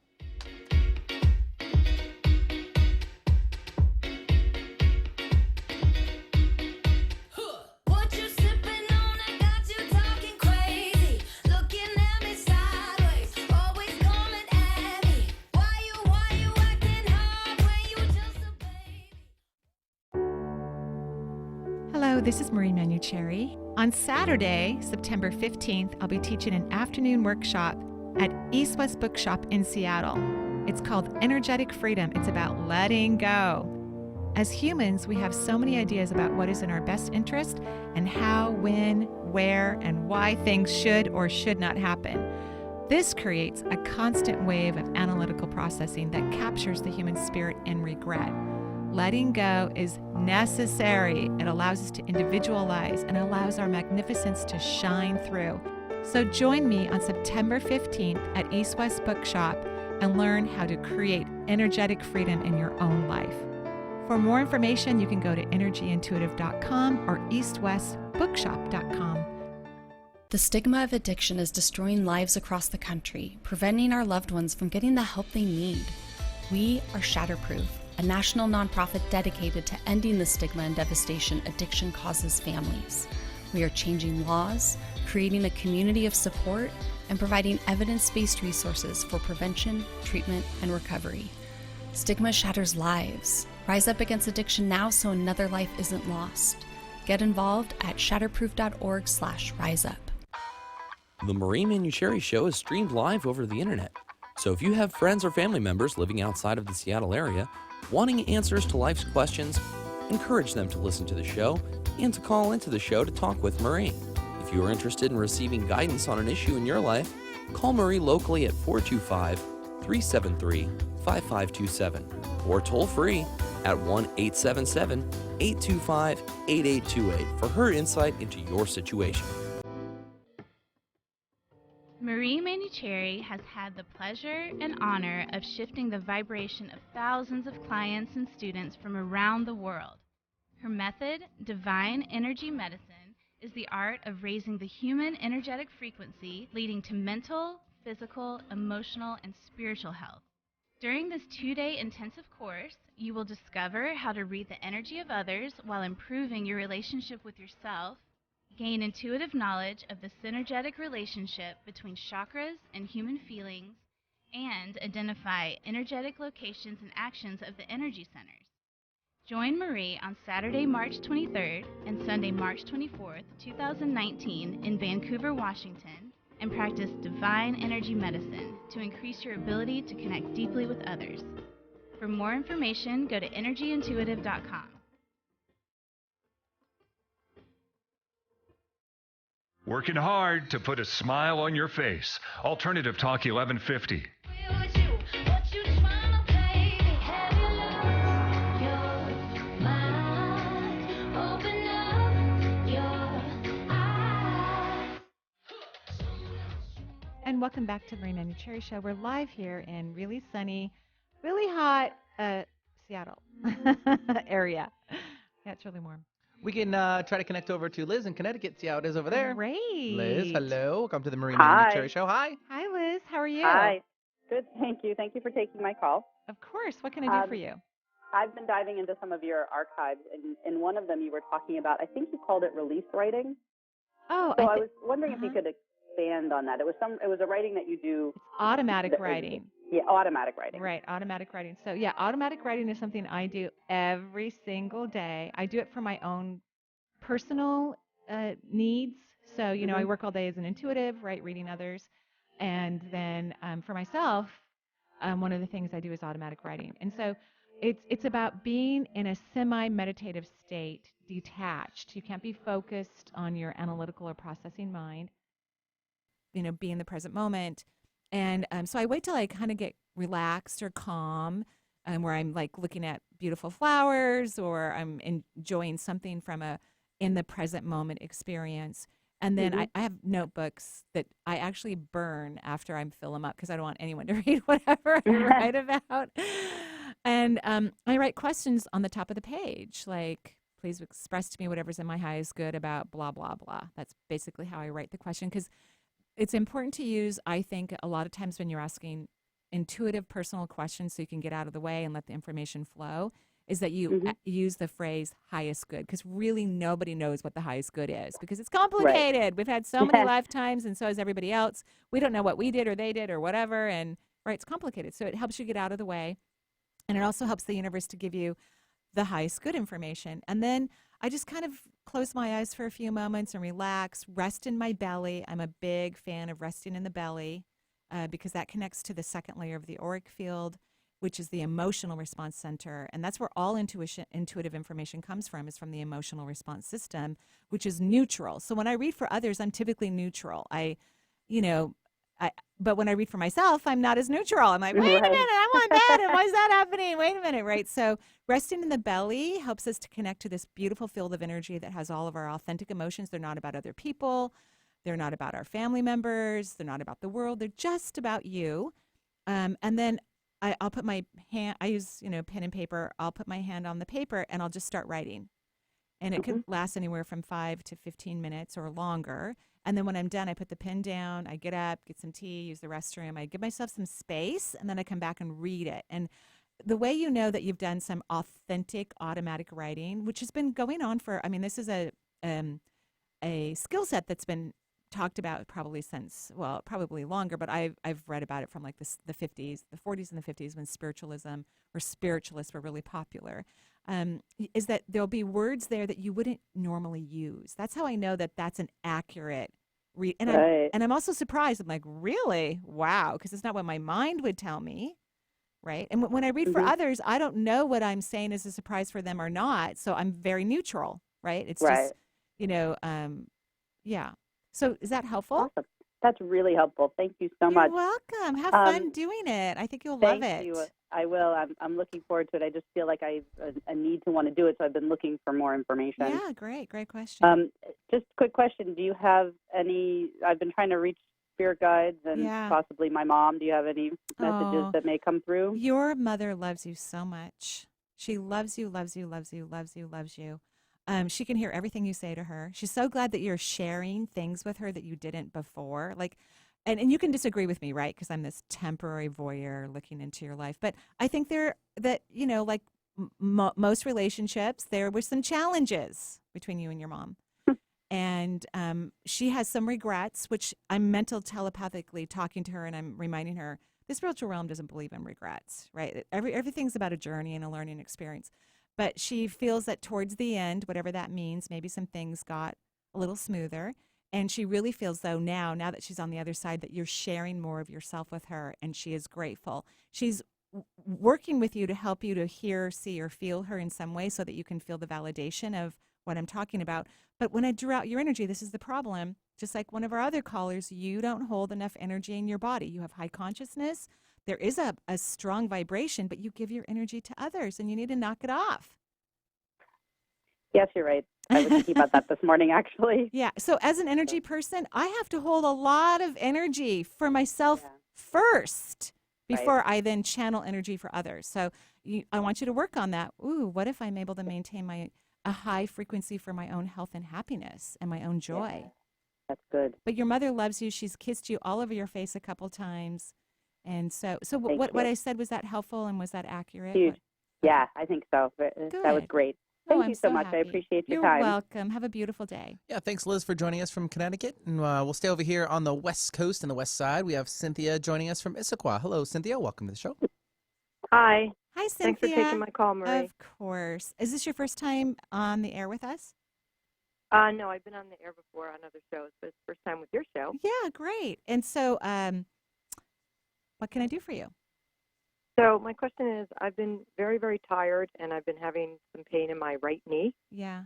Hello, this is Marie Manuchehri. On Saturday, September 15th, I'll be teaching an afternoon workshop at East West Bookshop in Seattle. It's called Energetic Freedom. It's about letting go. As humans, we have so many ideas about what is in our best interest and how, when, where, and why things should or should not happen. This creates a constant wave of analytical processing that captures the human spirit in regret. Letting go is necessary. It allows us to individualize and allows our magnificence to shine through. So join me on September 15th at East West Bookshop and learn how to create energetic freedom in your own life. For more information, you can go to energyintuitive.com or eastwestbookshop.com. The stigma of addiction is destroying lives across the country, preventing our loved ones from getting the help they need. We are Shatterproof, a national nonprofit dedicated to ending the stigma and devastation addiction causes families. We are changing laws, creating a community of support, and providing evidence-based resources for prevention, treatment, and recovery. Stigma shatters lives. Rise up against addiction now so another life isn't lost. Get involved at shatterproof.org/riseup. The Marie Manuchehri Show is streamed live over the internet. So if you have friends or family members living outside of the Seattle area, wanting answers to life's questions, encourage them to listen to the show and to call into the show to talk with Marie. If you are interested in receiving guidance on an issue in your life, call Marie locally at 425-373-5527 or toll free at 1-877-825-8828 for her insight into your situation. Marie Manuchehri has had the pleasure and honor of shifting the vibration of thousands of clients and students from around the world. Her method, Divine Energy Medicine, is the art of raising the human energetic frequency, leading to mental, physical, emotional, and spiritual health. During this 2-day intensive course, you will discover how to read the energy of others while improving your relationship with yourself, gain intuitive knowledge of the synergetic relationship between chakras and human feelings, and identify energetic locations and actions of the energy centers. Join Marie on Saturday, March 23rd and Sunday, March 24th, 2019 in Vancouver, Washington, and practice Divine Energy Medicine to increase your ability to connect deeply with others. For more information, go to energyintuitive.com. Working hard to put a smile on your face. Alternative Talk 1150. And welcome back to the Manuchehri Show. We're live here in really sunny, really hot Seattle area. Yeah, it's really warm. We can try to connect over to Liz in Connecticut, see how it is over there. Great. Liz, hello. Welcome to the Marie Hi. Manuchehri Show. Hi. Hi, Liz. How are you? Hi. Good, thank you. Thank you for taking my call. Of course. What can I do for you? I've been diving into some of your archives, and in one of them you were talking about, I think you called it release writing. Oh, so I was wondering if you could expand on that. It was a writing that you do. It's automatic writing. Yeah, automatic writing. Right, automatic writing. So yeah, automatic writing is something I do every single day. I do it for my own personal needs. So, you know, I work all day as an intuitive, right, reading others. And then for myself, one of the things I do is automatic writing. And so it's about being in a semi-meditative state, detached. You can't be focused on your analytical or processing mind. You know, be in the present moment. And so I wait till I kind of get relaxed or calm, where I'm like looking at beautiful flowers or I'm enjoying something from a in the present moment experience. And then I have notebooks that I actually burn after I fill them up because I don't want anyone to read whatever I write about. And I write questions on the top of the page, like, please express to me whatever's in my highest good about blah, blah, blah. That's basically how I write the question, because it's important to use, I think, a lot of times when you're asking intuitive personal questions so you can get out of the way and let the information flow, is that you use the phrase highest good, because really nobody knows what the highest good is because it's complicated. Right. We've had so many lifetimes, and so has everybody else. We don't know what we did or they did or whatever, and right, it's complicated. So it helps you get out of the way, and it also helps the universe to give you the highest good information. And then I just kind of close my eyes for a few moments and relax, rest in my belly. I'm a big fan of resting in the belly because that connects to the second layer of the auric field, which is the emotional response center. And that's where all intuitive information comes from, is from the emotional response system, which is neutral. So when I read for others, I'm typically neutral. But when I read for myself, I'm not as neutral. I'm like, wait a minute, I want that, and why is that happening? Wait a minute, right? So resting in the belly helps us to connect to this beautiful field of energy that has all of our authentic emotions. They're not about other people. They're not about our family members. They're not about the world. They're just about you. And then I'll put my hand, I use, pen and paper. I'll put my hand on the paper, and I'll just start writing. And it could last anywhere from 5 to 15 minutes or longer. And then when I'm done, I put the pen down, I get up, get some tea, use the restroom. I give myself some space, and then I come back and read it. And the way you know that you've done some authentic automatic writing, which has been going on for, this is a skill set that's been talked about probably since, well, probably longer, but I've read about it from like the 50s, the 40s and the 50s when spiritualism or spiritualists were really popular. Is that there'll be words there that you wouldn't normally use. That's how I know that that's an accurate read. And I'm also surprised. I'm like, really? Wow, because it's not what my mind would tell me, right? And when I read for others, I don't know what I'm saying is a surprise for them or not, so I'm very neutral, right? It's just, yeah. So is that helpful? Awesome. That's really helpful. Thank you so much. You're welcome. Have fun doing it. I think you'll love it. Thank you. I will. I'm looking forward to it. I just feel like I have a need to want to do it, so I've been looking for more information. Yeah, great question. Just a quick question. Do you have any, I've been trying to reach spirit guides and possibly my mom. Do you have any messages that may come through? Your mother loves you so much. She loves you, loves you, loves you, loves you, loves you. She can hear everything you say to her. She's so glad that you're sharing things with her that you didn't before. Like, and you can disagree with me, right? Because I'm this temporary voyeur looking into your life. But I think like most relationships, there were some challenges between you and your mom. And she has some regrets, which I'm mental telepathically talking to her, and I'm reminding her the spiritual realm doesn't believe in regrets, right? Everything's about a journey and a learning experience. But she feels that towards the end, whatever that means, maybe some things got a little smoother. And she really feels, though, now that she's on the other side, that you're sharing more of yourself with her, and she is grateful. She's working with you to help you to hear, see, or feel her in some way so that you can feel the validation of what I'm talking about. But when I drew out your energy, this is the problem. Just like one of our other callers, you don't hold enough energy in your body. You have high consciousness. There is a strong vibration, but you give your energy to others, and you need to knock it off. Yes, you're right. I was thinking about that this morning, actually. Yeah. So as an energy person, I have to hold a lot of energy for myself first before I then channel energy for others. So I want you to work on that. Ooh, what if I'm able to maintain a high frequency for my own health and happiness and my own joy? Yeah, that's good. But your mother loves you. She's kissed you all over your face a couple times. And so what I said, was that helpful and was that accurate? Huge. Yeah, I think so. That was great. Thank you so much. Happy. I appreciate your You're time. You're welcome. Have a beautiful day. Yeah, thanks, Liz, for joining us from Connecticut. And we'll stay over here on the West Coast and the West Side. We have Cynthia joining us from Issaquah. Hello, Cynthia. Welcome to the show. Hi. Hi, Cynthia. Thanks for taking my call, Marie. Of course. Is this your first time on the air with us? No, I've been on the air before on other shows, but it's the first time with your show. Yeah, great. And so what can I do for you? So my question is, I've been very, very tired, and I've been having some pain in my right knee. Yeah.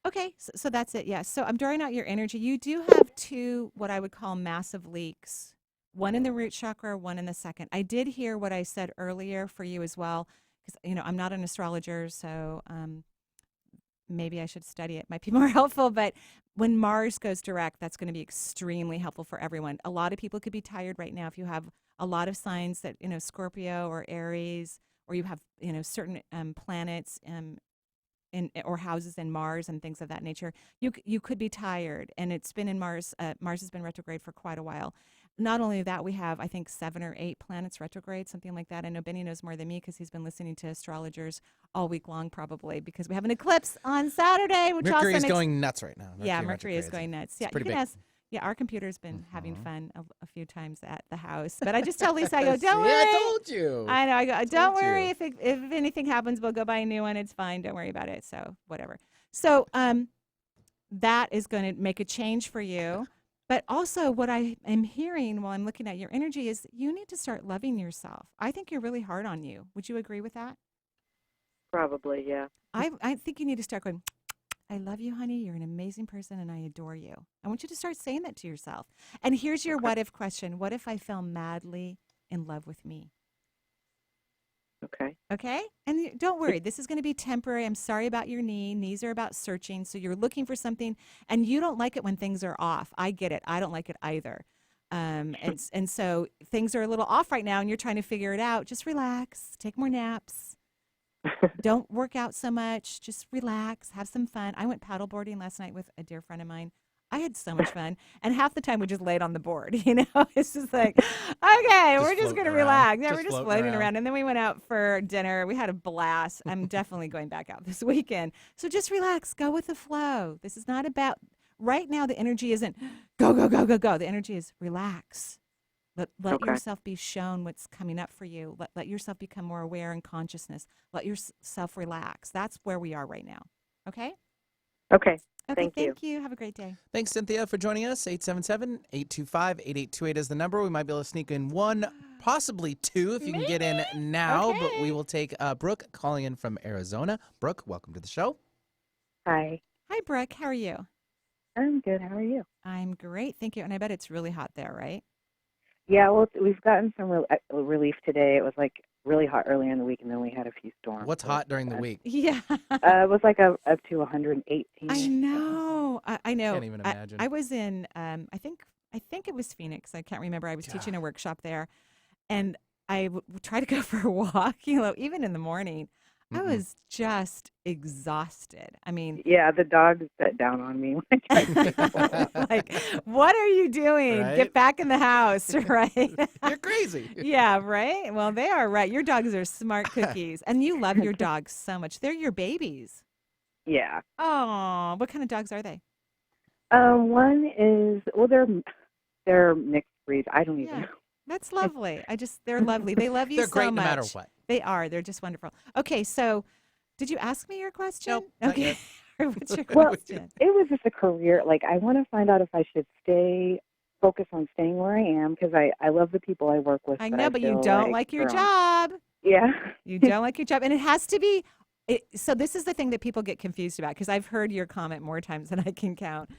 Okay, so that's it. Yeah. So I'm drawing out your energy. You do have two what I would call massive leaks. One in the root chakra, one in the second. I did hear what I said earlier for you as well, because I'm not an astrologer, so maybe I should study it. Might be more helpful. But when Mars goes direct, that's going to be extremely helpful for everyone. A lot of people could be tired right now if you have a lot of signs that Scorpio or Aries, or you have certain planets or houses in Mars and things of that nature. You could be tired, and it's been in Mars. Mars has been retrograde for quite a while. Not only that, we have, I think, 7 or 8 planets retrograde, something like that. I know Benny knows more than me because he's been listening to astrologers all week long, probably, because we have an eclipse on Saturday, which Mercury also is going nuts right now. Mercury is going nuts. Yeah, you can ask. Yeah, our computer's been having fun a few times at the house. But I just tell Lisa, I go, don't worry. I told you. I know. I go, don't worry. If anything happens, we'll go buy a new one. It's fine. Don't worry about it. So whatever. So that is going to make a change for you. But also what I am hearing while I'm looking at your energy is you need to start loving yourself. I think you're really hard on you. Would you agree with that? Probably, yeah. I think you need to start going, I love you, honey. You're an amazing person, and I adore you. I want you to start saying that to yourself. And here's your what if question. What if I fell madly in love with me? Okay. Okay? And don't worry. This is going to be temporary. I'm sorry about your knee. Knees are about searching. So you're looking for something, and you don't like it when things are off. I get it. I don't like it either. And so things are a little off right now, and you're trying to figure it out. Just relax. Take more naps. Don't work out so much. Just relax. Have some fun. I went paddleboarding last night with a dear friend of mine. I had so much fun. And half the time we just laid on the board, It's just like, okay, we're just going to relax. Yeah, we're just floating around. And then we went out for dinner. We had a blast. I'm definitely going back out this weekend. So just relax. Go with the flow. This is not about, right now the energy isn't go, go, go, go, go. The energy is relax. Let yourself be shown what's coming up for you. Let yourself become more aware and consciousness. Let yourself relax. That's where we are right now. Okay? Okay. Okay, thank you. Have a great day. Thanks, Cynthia, for joining us. 877-825-8828 is the number. We might be able to sneak in one, possibly two, if you can get in now. Okay. But we will take Brooke calling in from Arizona. Brooke, welcome to the show. Hi. Hi, Brooke. How are you? I'm good. How are you? I'm great. Thank you. And I bet it's really hot there, right? Yeah, well, we've gotten some relief today. It was like really hot earlier in the week, and then we had a few storms. What's hot during the week? Yeah. It was like up to 118. I know. I know. Can't even imagine. I was in, I think it was Phoenix. I can't remember. I was teaching a workshop there, and I would try to go for a walk, even in the morning. I was just exhausted. I mean, Yeah, the dog sat down on me when I tried to take a walk. like, what are you doing? Right? Get back in the house, right? You're crazy. Yeah, right? Well, they are right. Your dogs are smart cookies. And you love your dogs so much. They're your babies. Yeah. Oh, what kind of dogs are they? One is they're mixed breeds. I don't even know. That's lovely. They're lovely. They love you They're so great much. no matter what. They are. They're just wonderful. Okay, so did you ask me your question? Nope, not Okay. yet. What's your Well, question? it was just a career. Like, I want to find out if I should focus on staying where I am, because I love the people I work with. I know, but you feel don't like your they're job. Yeah. You don't like your job. And it has to be. So this is the thing that people get confused about, because I've heard your comment more times than I can count.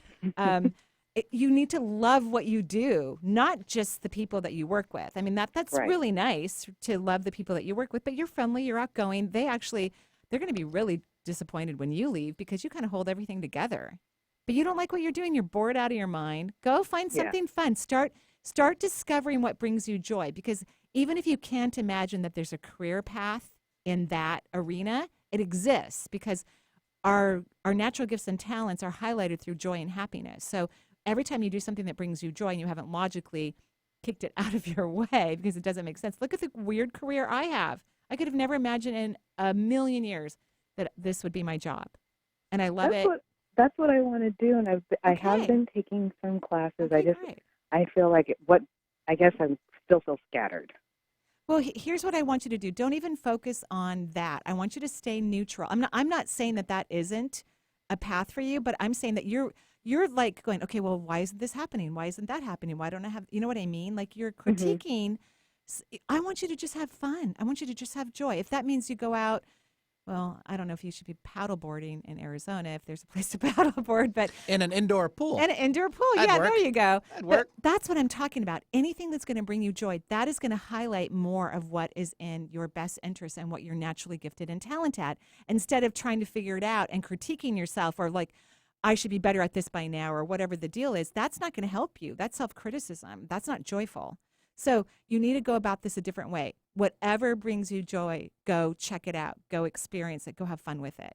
You need to love what you do, not just the people that you work with. I mean, that's Right. really nice to love the people that you work with, but you're friendly, you're outgoing. They're going to be really disappointed when you leave, because you kind of hold everything together. But you don't like what you're doing. You're bored out of your mind. Go find Yeah. something fun. Start discovering what brings you joy, because even if you can't imagine that there's a career path in that arena, it exists, because our natural gifts and talents are highlighted through joy and happiness. So every time you do something that brings you joy and you haven't logically kicked it out of your way because it doesn't make sense. Look at the weird career I have. I could have never imagined in a million years that this would be my job. And I love it. That's what I want to do, and I have been taking some classes. I feel like I guess I'm still so scattered. Well, here's what I want you to do. Don't even focus on that. I want you to stay neutral. I'm not saying that isn't a path for you, but I'm saying that you're like going, okay, well, why isn't this happening? Why isn't that happening? Why don't I have, you know what I mean? Like, you're critiquing. I want you to just have fun. I want you to just have joy. If that means you go out, well, I don't know if you should be paddleboarding in Arizona, if there's a place to paddleboard, but in an indoor pool. In an indoor pool. That'd Yeah, work. there you go. That'd But work. that's what I'm talking about. Anything that's going to bring you joy, that is going to highlight more of what is in your best interest and what you're naturally gifted and talented at, instead of trying to figure it out and critiquing yourself, or like, I should be better at this by now, or whatever the deal is. That's not going to help you. That's self-criticism. That's not joyful. So you need to go about this a different way. Whatever brings you joy, go check it out. Go experience it. Go have fun with it.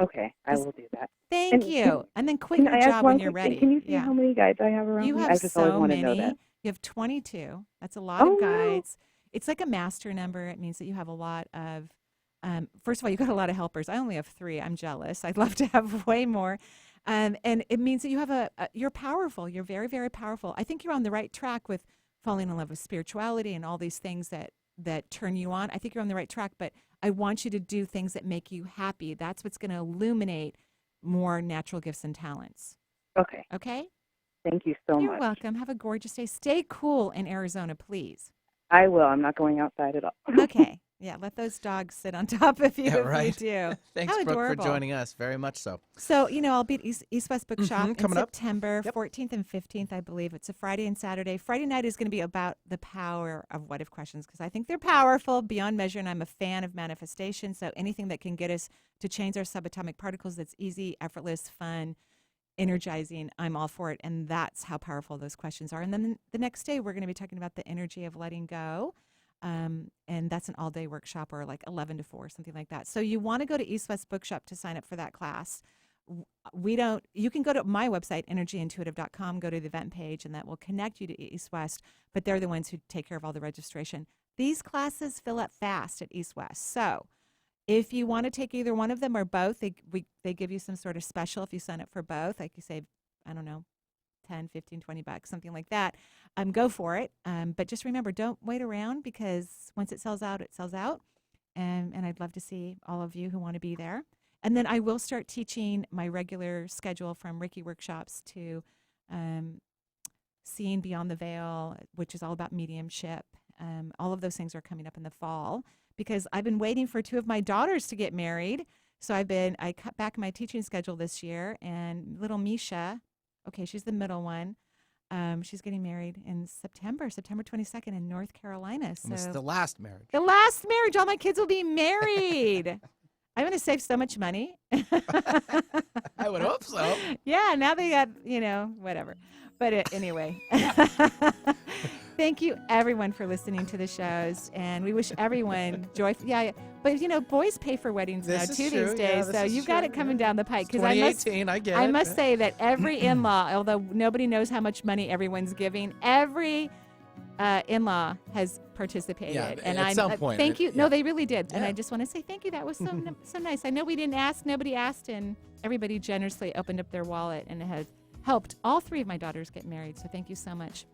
Okay, I will do that. Thank you. And then quit your job when you're ready. Can you see how many guides I have around You me? have I just always so want to know many. that. You have 22. That's a lot of guides. It's like a master number. It means that you have a lot of, first of all, you got a lot of helpers. I only have 3. I'm jealous. I'd love to have way more. And it means that you have you're powerful. You're very, very powerful. I think you're on the right track with falling in love with spirituality and all these things that turn you on. I think you're on the right track, but I want you to do things that make you happy. That's what's going to illuminate more natural gifts and talents. Okay. Okay? Thank you so You're much. welcome. Have a gorgeous day. Stay cool in Arizona, please. I will. I'm not going outside at all. Okay. Yeah, let those dogs sit on top of you Yeah, if right. you do. Thanks, How Brooke, for adorable. joining us. Very much so. So, I'll be at East West Bookshop in coming up. September 14th and 15th, I believe. It's a Friday and Saturday. Friday night is going to be about the power of what if questions, because I think they're powerful beyond measure, and I'm a fan of manifestation. So anything that can get us to change our subatomic particles that's easy, effortless, fun, energizing, I'm all for it. And that's how powerful those questions are. And then the next day, we're going to be talking about the energy of letting go. And that's an all-day workshop, or like 11 to 4, something like that. So you want to go to East West Bookshop to sign up for that class. You can go to my website, energyintuitive.com, go to the event page, and that will connect you to East West, but they're the ones who take care of all the registration. These classes fill up fast at East West. So if you want to take either one of them or both, they give you some sort of special if you sign up for both. Like you save, I don't know, 10, 15, 20 bucks, something like that. Go for it. But just remember, don't wait around, because once it sells out, it sells out. And I'd love to see all of you who want to be there. And then I will start teaching my regular schedule, from Reiki workshops to Seeing Beyond the Veil, which is all about mediumship. All of those things are coming up in the fall, because I've been waiting for 2 of my daughters to get married. So I cut back my teaching schedule this year, and little Misha, okay, she's the middle one. She's getting married in September 22nd in North Carolina. So It's the last marriage. the last marriage. All my kids will be married. I'm going to save so much money. I would hope so. Yeah, now they got, whatever. But anyway, thank you everyone for listening to the shows, and we wish everyone joy. Yeah, but boys pay for weddings now too these days, so you've got it coming down the pike. Because 2018, I must say that every in-law, although nobody knows how much money everyone's giving, every in-law has participated. Yeah, and at some point. Thank you. Yeah. No, they really did. Yeah. And I just want to say thank you. That was so so nice. I know we didn't ask, nobody asked, and everybody generously opened up their wallet and has helped all 3 of my daughters get married. So thank you so much.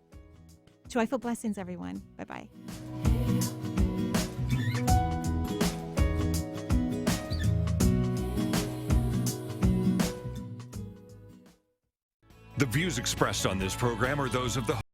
Joyful blessings, everyone. Bye-bye. The views expressed on this program are those of the